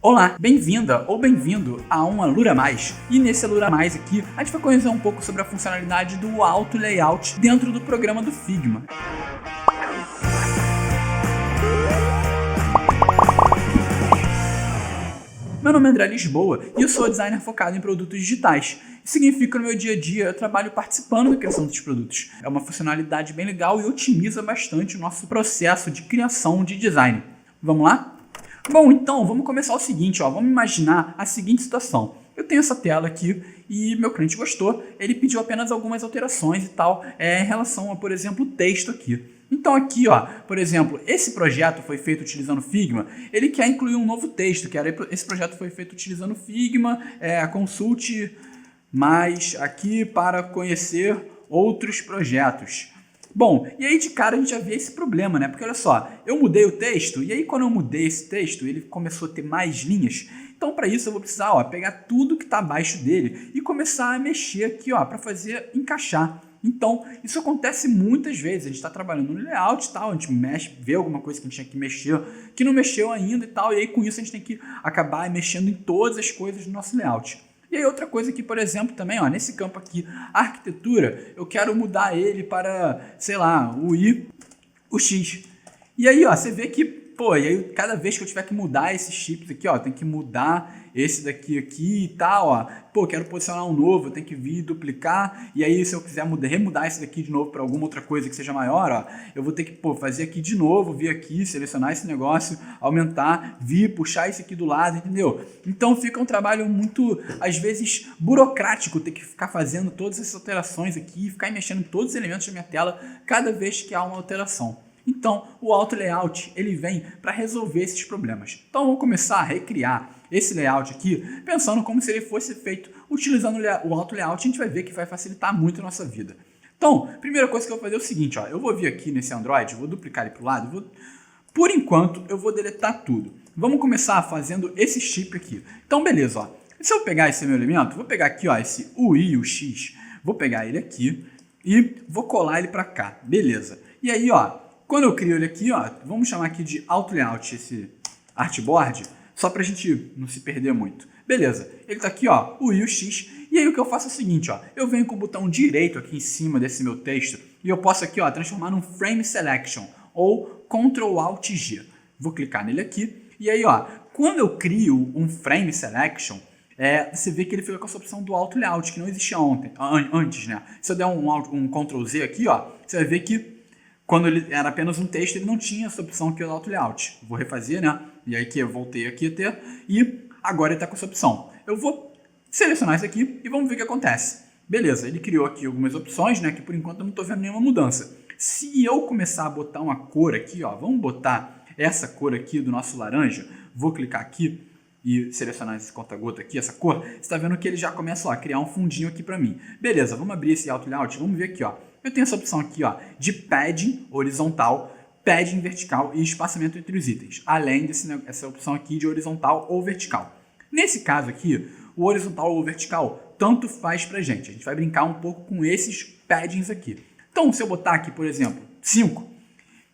Olá, bem-vinda ou bem-vindo a um Alura Mais. E nesse Alura Mais aqui, a gente vai conhecer um pouco sobre a funcionalidade do Auto Layout dentro do programa do Figma. Meu nome é André Lisboa e eu sou designer focado em produtos digitais. Isso significa que no meu dia a dia eu trabalho participando da criação dos produtos. É uma funcionalidade bem legal e otimiza bastante o nosso processo de criação de design. Vamos lá? Bom, então vamos começar o seguinte, vamos imaginar a seguinte situação. Eu tenho essa tela aqui e meu cliente gostou, ele pediu apenas algumas alterações e tal em relação a, por exemplo, o texto aqui. Então aqui, por exemplo, esse projeto foi feito utilizando Figma, ele quer incluir um novo texto, esse projeto foi feito utilizando Figma, consulte mais aqui para conhecer outros projetos. Bom, e aí de cara a gente já vê esse problema, né? Porque olha só, eu mudei o texto e aí quando eu mudei esse texto, ele começou a ter mais linhas. Então para isso eu vou precisar, pegar tudo que está abaixo dele e começar a mexer aqui, para fazer encaixar. Então, isso acontece muitas vezes, a gente está trabalhando no layout e tal, a gente mexe, vê alguma coisa que a gente tinha que mexer, que não mexeu ainda e tal, e aí com isso a gente tem que acabar mexendo em todas as coisas do nosso layout. E aí outra coisa aqui, por exemplo, também, nesse campo aqui, arquitetura, eu quero mudar ele para, sei lá, o Y, o X. E aí, você vê que, e aí cada vez que eu tiver que mudar esses chips aqui, tem que mudar esse daqui e tal, quero posicionar um novo, eu tenho que vir duplicar, e aí se eu quiser remudar esse daqui de novo para alguma outra coisa que seja maior, eu vou ter que, fazer aqui de novo, vir aqui, selecionar esse negócio, aumentar, vir, puxar esse aqui do lado, entendeu? Então fica um trabalho muito, às vezes, burocrático, ter que ficar fazendo todas essas alterações aqui, ficar mexendo em todos os elementos da minha tela cada vez que há uma alteração. Então, o Auto Layout ele vem para resolver esses problemas. Então, vamos começar a recriar esse layout aqui, pensando como se ele fosse feito utilizando o Auto Layout. A gente vai ver que vai facilitar muito a nossa vida. Então, primeira coisa que eu vou fazer é o seguinte, eu vou vir aqui nesse Android, vou duplicar ele para o lado, por enquanto eu vou deletar tudo. Vamos começar fazendo esse chip aqui. Então, beleza, se eu pegar esse meu elemento, vou pegar aqui, esse U, I e o X, vou pegar ele aqui e vou colar ele para cá, beleza. E aí, quando eu crio ele aqui, vamos chamar aqui de Auto Layout, esse artboard, só para a gente não se perder muito. Beleza, ele está aqui, o I e o X, e aí o que eu faço é o seguinte, eu venho com o botão direito aqui em cima desse meu texto, e eu posso aqui, transformar num Frame Selection, ou Ctrl Alt G. Vou clicar nele aqui, e aí, quando eu crio um Frame Selection, você vê que ele fica com essa opção do Auto Layout, que não existia antes, né? Se eu der um Ctrl Z aqui, você vai ver que quando ele era apenas um texto, ele não tinha essa opção aqui do Auto Layout. Vou refazer, né? E aí que eu voltei aqui a ter. E agora ele está com essa opção. Eu vou selecionar isso aqui e vamos ver o que acontece. Beleza, ele criou aqui algumas opções, né? Que por enquanto eu não estou vendo nenhuma mudança. Se eu começar a botar uma cor aqui, vamos botar essa cor aqui do nosso laranja. Vou clicar aqui e selecionar esse conta-gota aqui, essa cor. Você está vendo que ele já começa a criar um fundinho aqui para mim. Beleza, vamos abrir esse Auto Layout. Vamos ver aqui, Eu tenho essa opção aqui, de padding horizontal, padding vertical e espaçamento entre os itens, além dessa opção aqui de horizontal ou vertical. Nesse caso aqui, o horizontal ou vertical tanto faz pra gente. A gente vai brincar um pouco com esses paddings aqui. Então, se eu botar aqui, por exemplo, 5,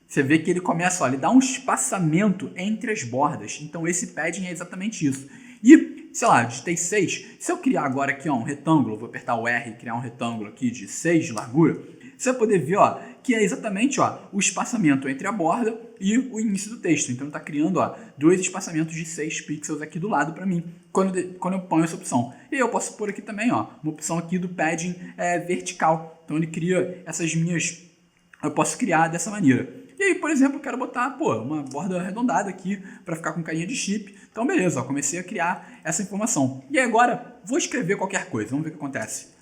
você vê que ele começa, ele dá um espaçamento entre as bordas. Então, esse padding é exatamente isso. E, sei lá, eu digitei 6. Se eu criar agora aqui um retângulo, vou apertar o R e criar um retângulo aqui de 6 de largura, você vai poder ver que é exatamente o espaçamento entre a borda e o início do texto. Então, ele está criando dois espaçamentos de 6 pixels aqui do lado para mim, quando eu ponho essa opção. E eu posso pôr aqui também uma opção aqui do padding vertical. Então, ele cria essas minhas... Eu posso criar dessa maneira. E aí, por exemplo, eu quero botar uma borda arredondada aqui para ficar com carinha de chip. Então, beleza, comecei a criar essa informação. E agora, vou escrever qualquer coisa, vamos ver o que acontece.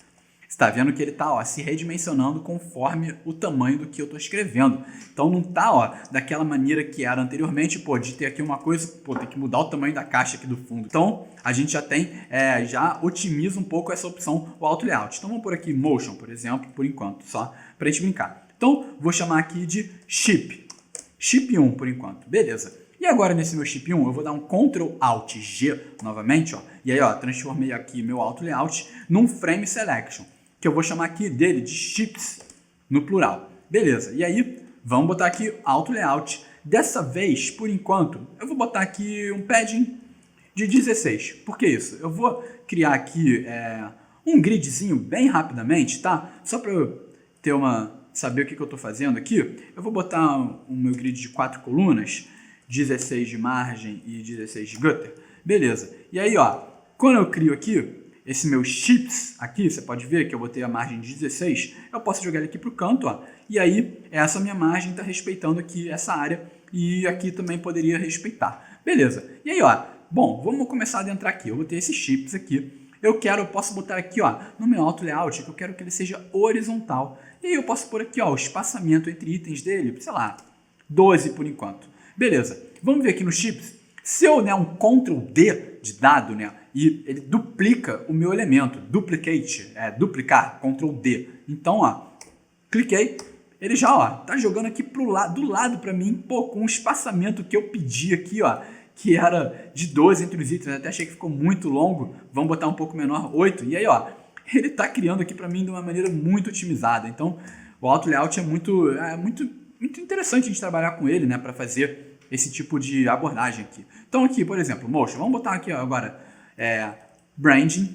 Você está vendo que ele está se redimensionando conforme o tamanho do que eu estou escrevendo. Então, não está daquela maneira que era anteriormente, de ter aqui uma coisa, tem que mudar o tamanho da caixa aqui do fundo. Então, a gente já tem, já otimiza um pouco essa opção, o Auto Layout. Então, vamos por aqui Motion, por exemplo, por enquanto, só para a gente brincar. Então, vou chamar aqui de Chip. Chip 1 por enquanto. Beleza. E agora nesse meu Chip 1, eu vou dar um Ctrl Alt G novamente. E aí, transformei aqui meu Auto Layout num Frame Selection, que eu vou chamar aqui dele de Chips, no plural. Beleza. E aí, vamos botar aqui Auto Layout. Dessa vez, por enquanto, eu vou botar aqui um padding de 16. Por que isso? Eu vou criar aqui um gridzinho bem rapidamente, tá? Só para eu ter saber o que eu estou fazendo aqui. Eu vou botar o meu grid de 4 colunas, 16 de margem e 16 de gutter. Beleza. E aí, ó, quando eu crio aqui esse meu chips aqui, você pode ver que eu botei a margem de 16, eu posso jogar ele aqui para o canto, ó, e aí essa minha margem está respeitando aqui essa área e aqui também poderia respeitar. Beleza. E aí, ó, bom, vamos começar a adentrar aqui. Eu botei esses chips aqui. Eu posso botar aqui, ó, no meu auto layout, que eu quero que ele seja horizontal. E aí eu posso pôr aqui, ó, o espaçamento entre itens dele, sei lá, 12 por enquanto. Beleza. Vamos ver aqui no chips. Se eu der um Ctrl D de dado, né, e ele duplica o meu elemento, duplicate, duplicar, Ctrl D. Então, ó, cliquei, ele já, ó, tá jogando aqui do lado para mim, pô, com o espaçamento que eu pedi aqui, ó, que era de 12 entre os itens, até achei que ficou muito longo, vamos botar um pouco menor, 8, e aí, ó, ele tá criando aqui para mim de uma maneira muito otimizada. Então, o auto layout é muito interessante a gente trabalhar com ele, né, para fazer esse tipo de abordagem aqui. Então aqui, por exemplo, motion, vamos botar aqui ó, agora branding,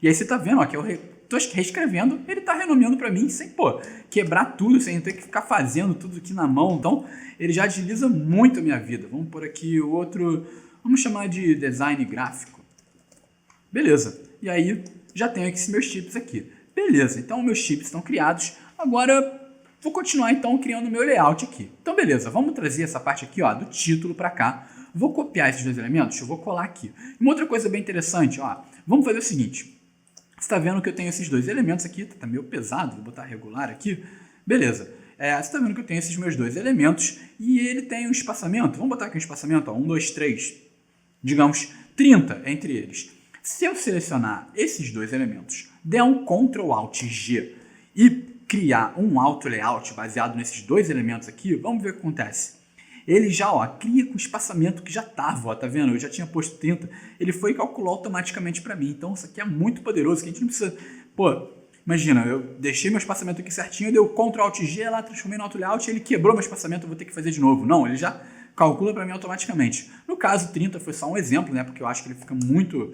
e aí você tá vendo ó, que eu tô reescrevendo, ele tá renomeando para mim sem, pô, quebrar tudo, sem ter que ficar fazendo tudo aqui na mão. Então ele já agiliza muito a minha vida. Vamos por aqui o outro, vamos chamar de design gráfico. Beleza, e aí já tenho aqui meus chips aqui. Beleza, então meus chips estão criados, agora vou continuar então criando o meu layout aqui. Então beleza, vamos trazer essa parte aqui ó, do título para cá. Vou copiar esses dois elementos, eu vou colar aqui. Uma outra coisa bem interessante, ó, vamos fazer o seguinte. Você está vendo que eu tenho esses dois elementos aqui, tá meio pesado, vou botar regular aqui. Beleza, você está vendo que eu tenho esses meus dois elementos e ele tem um espaçamento. Vamos botar aqui um espaçamento, ó, 1, 2, 3, digamos 30 entre eles. Se eu selecionar esses dois elementos, der um Ctrl Alt G e criar um auto layout baseado nesses dois elementos aqui, vamos ver o que acontece. Ele já ó, cria com o espaçamento que já estava, tá vendo? Eu já tinha posto 30, ele foi e calculou automaticamente para mim. Então isso aqui é muito poderoso, que a gente não precisa... Pô, imagina, eu deixei meu espaçamento aqui certinho, deu Ctrl Alt G lá, transformei no auto layout, ele quebrou meu espaçamento, eu vou ter que fazer de novo. Não, ele já calcula para mim automaticamente. No caso, 30 foi só um exemplo, né? Porque eu acho que ele fica muito...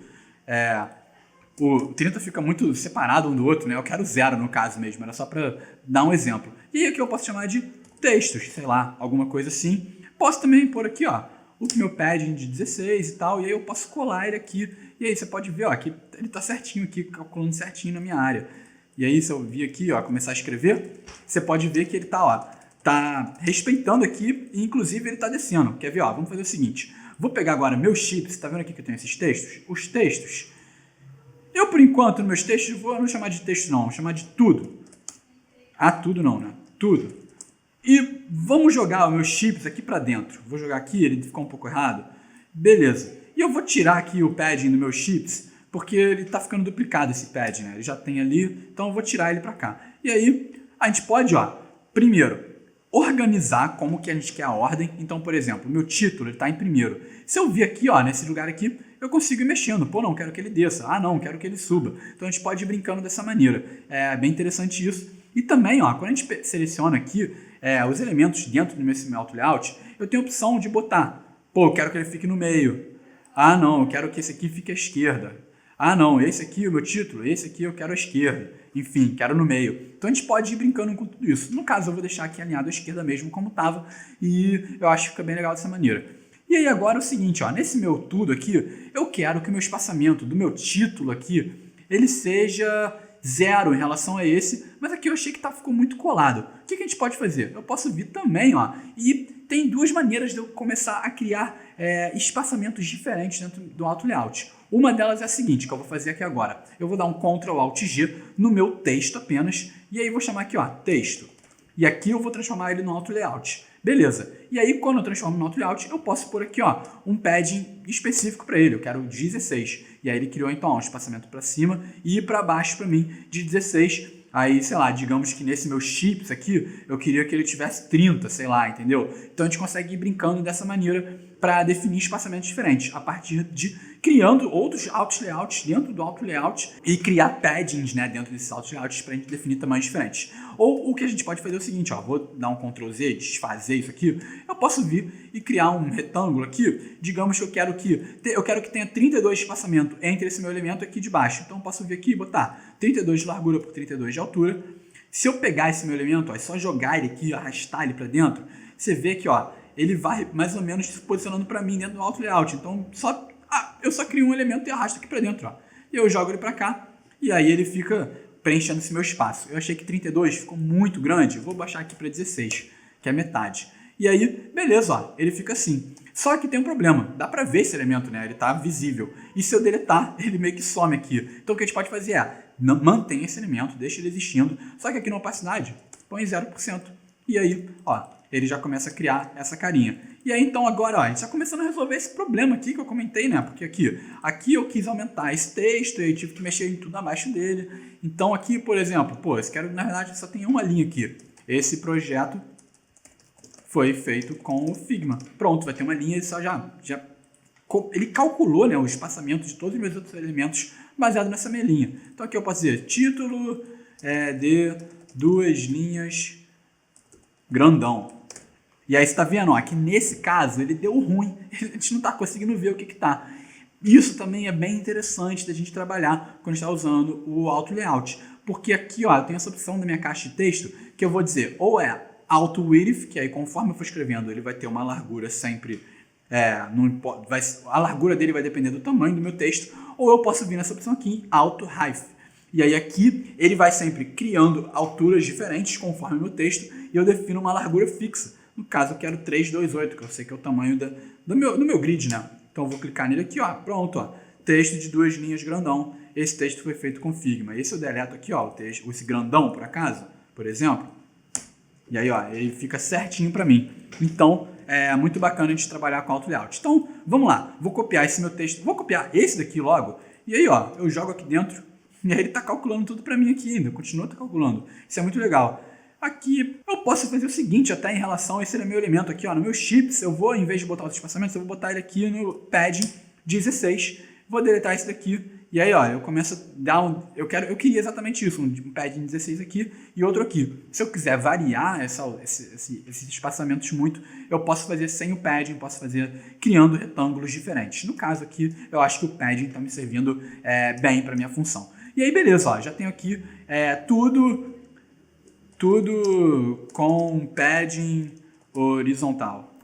O 30 fica muito separado um do outro, né? Eu quero 0 no caso mesmo, era só para dar um exemplo. E aqui eu posso chamar de textos, sei lá, alguma coisa assim. Posso também pôr aqui, ó, o meu padding de 16 e tal, e aí eu posso colar ele aqui. E aí você pode ver, ó, que ele tá certinho aqui, calculando certinho na minha área. E aí se eu vir aqui, ó, começar a escrever, você pode ver que ele tá, ó, tá respeitando aqui e inclusive ele tá descendo. Quer ver, ó, vamos fazer o seguinte. Vou pegar agora meus chips, tá vendo aqui que eu tenho esses textos? Os textos... Eu, por enquanto, nos meus textos, vou não chamar de texto não, vou chamar de tudo. Ah, tudo não, né? Tudo. E vamos jogar os meus chips aqui para dentro. Vou jogar aqui, ele ficou um pouco errado. Beleza. E eu vou tirar aqui o padding dos meus chips, porque ele está ficando duplicado esse padding, né? Ele já tem ali, então eu vou tirar ele para cá. E aí, a gente pode, ó, primeiro, organizar como que a gente quer a ordem. Então, por exemplo, o meu título está em primeiro. Se eu vir aqui, ó, nesse lugar aqui, eu consigo ir mexendo. Pô, não, quero que ele desça. Ah, não, quero que ele suba. Então, a gente pode ir brincando dessa maneira. É bem interessante isso. E também, ó, quando a gente seleciona aqui os elementos dentro do meu auto layout, eu tenho a opção de botar. Pô, eu quero que ele fique no meio. Ah, não, eu quero que esse aqui fique à esquerda. Ah, não, esse aqui é o meu título, esse aqui eu quero à esquerda. Enfim, quero no meio. Então a gente pode ir brincando com tudo isso. No caso, eu vou deixar aqui alinhado à esquerda mesmo como estava. E eu acho que fica bem legal dessa maneira. E aí agora é o seguinte, ó, nesse meu tudo aqui, eu quero que o meu espaçamento do meu título aqui, ele seja 0 em relação a esse, mas aqui eu achei que ficou muito colado. O que a gente pode fazer? Eu posso vir também, ó, e tem duas maneiras de eu começar a criar espaçamentos diferentes dentro do auto layout. Uma delas é a seguinte, que eu vou fazer aqui agora. Eu vou dar um Ctrl Alt G no meu texto apenas, e aí vou chamar aqui, ó, texto. E aqui eu vou transformar ele no auto layout. Beleza. E aí, quando eu transformo no auto layout, eu posso pôr aqui, ó, um padding específico para ele. Eu quero 16. E aí ele criou, então, ó, um espaçamento para cima e para baixo para mim de 16. Aí, sei lá, digamos que nesse meu chips aqui, eu queria que ele tivesse 30, sei lá, entendeu? Então a gente consegue ir brincando dessa maneira para definir espaçamentos diferentes, a partir de criando outros auto-layouts dentro do auto-layout e criar paddings, né, dentro desses auto-layouts para a gente definir tamanhos diferentes. Ou o que a gente pode fazer é o seguinte, ó, vou dar um Ctrl Z, desfazer isso aqui, eu posso vir e criar um retângulo aqui, digamos que eu quero que tenha 32 de espaçamento entre esse meu elemento aqui de baixo. Então eu posso vir aqui e botar 32 de largura por 32 de altura. Se eu pegar esse meu elemento, ó, é só jogar ele aqui, arrastar ele para dentro, você vê que ó, ele vai mais ou menos se posicionando para mim dentro do auto layout. Então eu só crio um elemento e arrasto aqui para dentro. Ó. E eu jogo ele para cá e aí ele fica preenchendo esse meu espaço. Eu achei que 32 ficou muito grande, eu vou baixar aqui para 16, que é metade. E aí, beleza, ó, ele fica assim. Só que tem um problema, dá para ver esse elemento, né? Ele tá visível. E se eu deletar, ele meio que some aqui. Então o que a gente pode fazer é, mantém esse elemento, deixa ele existindo, só que aqui na opacidade, põe 0%. E aí, ó, ele já começa a criar essa carinha. E aí, então, agora, ó, a gente está começando a resolver esse problema aqui que eu comentei, né? Porque aqui eu quis aumentar esse texto e tive que mexer em tudo abaixo dele. Então, aqui, por exemplo, pô, eu quero, na verdade, só tem uma linha aqui. Esse projeto foi feito com o Figma. Pronto, vai ter uma linha, ele só ele calculou, né, o espaçamento de todos os meus outros elementos baseado nessa minha linha. Então, aqui eu posso dizer título de 2 linhas grandão. E aí você está vendo, ó, que nesse caso ele deu ruim, a gente não está conseguindo ver o que está. Isso também é bem interessante da gente trabalhar quando está usando o Auto Layout, porque aqui ó, eu tenho essa opção da minha caixa de texto que eu vou dizer ou é Auto Width, que aí conforme eu for escrevendo ele vai ter uma largura sempre, a largura dele vai depender do tamanho do meu texto, ou eu posso vir nessa opção aqui, Auto Height. E aí aqui ele vai sempre criando alturas diferentes conforme o meu texto e eu defino uma largura fixa. No caso eu quero 328, que eu sei que é o tamanho do meu grid, né? Então eu vou clicar nele aqui, ó, pronto, ó, texto de 2 linhas grandão. Esse texto foi feito com Figma. Esse eu deleto aqui, ó, esse grandão por acaso, por exemplo. E aí, ó, ele fica certinho para mim. Então é muito bacana a gente trabalhar com Auto Layout. Então vamos lá, vou copiar esse meu texto, vou copiar esse daqui logo. E aí, ó, eu jogo aqui dentro. E aí ele está calculando tudo para mim aqui ainda, continua calculando. Isso é muito legal. Aqui eu posso fazer o seguinte, até em relação a esse meu elemento aqui, ó, no meu chips, eu vou, em vez de botar os espaçamentos, eu vou botar ele aqui no padding 16, vou deletar esse daqui, e aí ó, eu começo a dar eu queria exatamente isso, um padding 16 aqui e outro aqui. Se eu quiser variar esses espaçamentos muito, eu posso fazer sem o padding, posso fazer criando retângulos diferentes. No caso aqui, eu acho que o padding está me servindo bem para minha função. E aí, beleza, ó, já tenho aqui tudo com padding horizontal.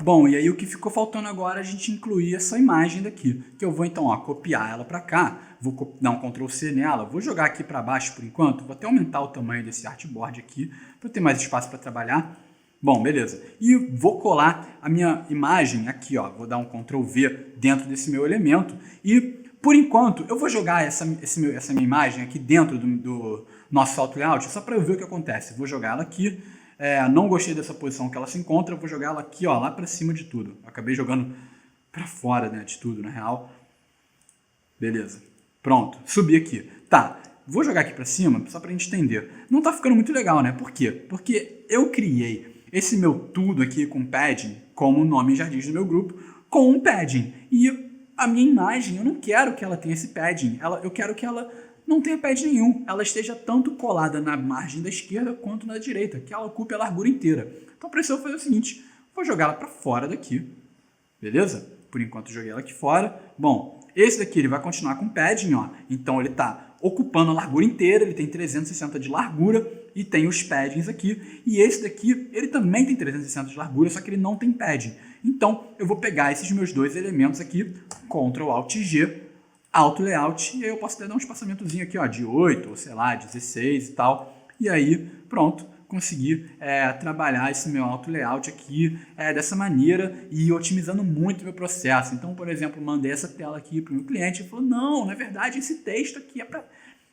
Bom, e aí o que ficou faltando agora é a gente incluir essa imagem daqui, que eu vou então ó, copiar ela para cá, vou dar um Ctrl C nela, vou jogar aqui para baixo por enquanto, vou até aumentar o tamanho desse artboard aqui, para ter mais espaço para trabalhar. Bom, beleza. E vou colar a minha imagem aqui, ó, vou dar um Ctrl V dentro desse meu elemento e por enquanto, eu vou jogar essa minha imagem aqui dentro do nosso Auto Layout só para eu ver o que acontece. Vou jogar ela aqui, não gostei dessa posição que ela se encontra, eu vou jogar ela aqui, ó, lá para cima de tudo. Eu acabei jogando para fora, né, de tudo, na real. Beleza. Pronto, subi aqui. Tá, vou jogar aqui para cima só para a gente entender. Não tá ficando muito legal, né? Por quê? Porque eu criei esse meu tudo aqui com padding, como o nome já diz no meu grupo, com um padding. E a minha imagem, eu não quero que ela tenha esse padding, eu quero que ela não tenha padding nenhum, ela esteja tanto colada na margem da esquerda quanto na direita, que ela ocupe a largura inteira. Então, para isso eu vou fazer o seguinte, vou jogar ela para fora daqui, beleza? Por enquanto eu joguei ela aqui fora. Bom, esse daqui ele vai continuar com padding, ó, então ele está ocupando a largura inteira, ele tem 360 de largura e tem os paddings aqui. E esse daqui, ele também tem 360 de largura, só que ele não tem padding. Então, eu vou pegar esses meus dois elementos aqui, Ctrl Alt G, Auto Layout, e aí eu posso até dar um espaçamentozinho aqui, ó, de 8, ou sei lá, 16 e tal. E aí, pronto, consegui trabalhar esse meu Auto Layout aqui dessa maneira e otimizando muito o meu processo. Então, por exemplo, mandei essa tela aqui para o meu cliente e falou, não, na verdade, esse texto aqui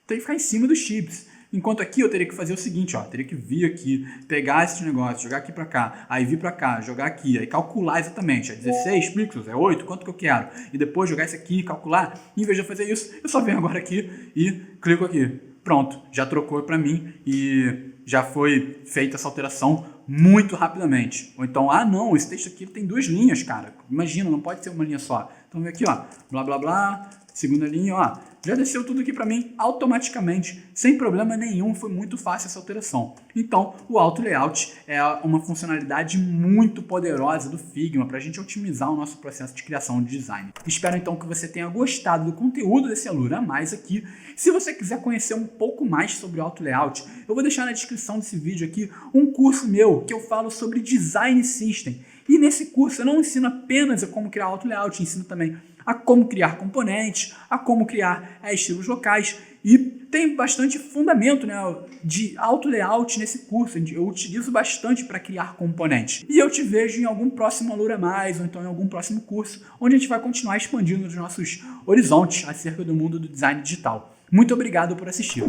tem que ficar em cima dos chips. Enquanto aqui eu teria que fazer o seguinte, ó, teria que vir aqui, pegar esse negócio, jogar aqui para cá, aí vir para cá, jogar aqui, aí calcular exatamente, é 16 pixels, é 8, quanto que eu quero? E depois jogar isso aqui, calcular. Em vez de eu fazer isso, eu só venho agora aqui e clico aqui. Pronto, já trocou para mim e já foi feita essa alteração muito rapidamente. Ou então, ah não, esse texto aqui tem 2 linhas, cara. Imagina, não pode ser uma linha só. Então vem aqui, ó, blá blá blá, segunda linha, ó. Já desceu tudo aqui para mim automaticamente, sem problema nenhum, foi muito fácil essa alteração. Então, o Auto Layout é uma funcionalidade muito poderosa do Figma para a gente otimizar o nosso processo de criação de design. Espero então que você tenha gostado do conteúdo desse Alura a Mais aqui. Se você quiser conhecer um pouco mais sobre o Auto Layout, eu vou deixar na descrição desse vídeo aqui um curso meu que eu falo sobre Design System. E nesse curso eu não ensino apenas a como criar Auto Layout, ensino também a como criar componentes, a como criar estilos locais, e tem bastante fundamento, né, de Auto Layout nesse curso. Eu utilizo bastante para criar componentes. E eu te vejo em algum próximo Alura Mais, ou então em algum próximo curso, onde a gente vai continuar expandindo os nossos horizontes acerca do mundo do design digital. Muito obrigado por assistir.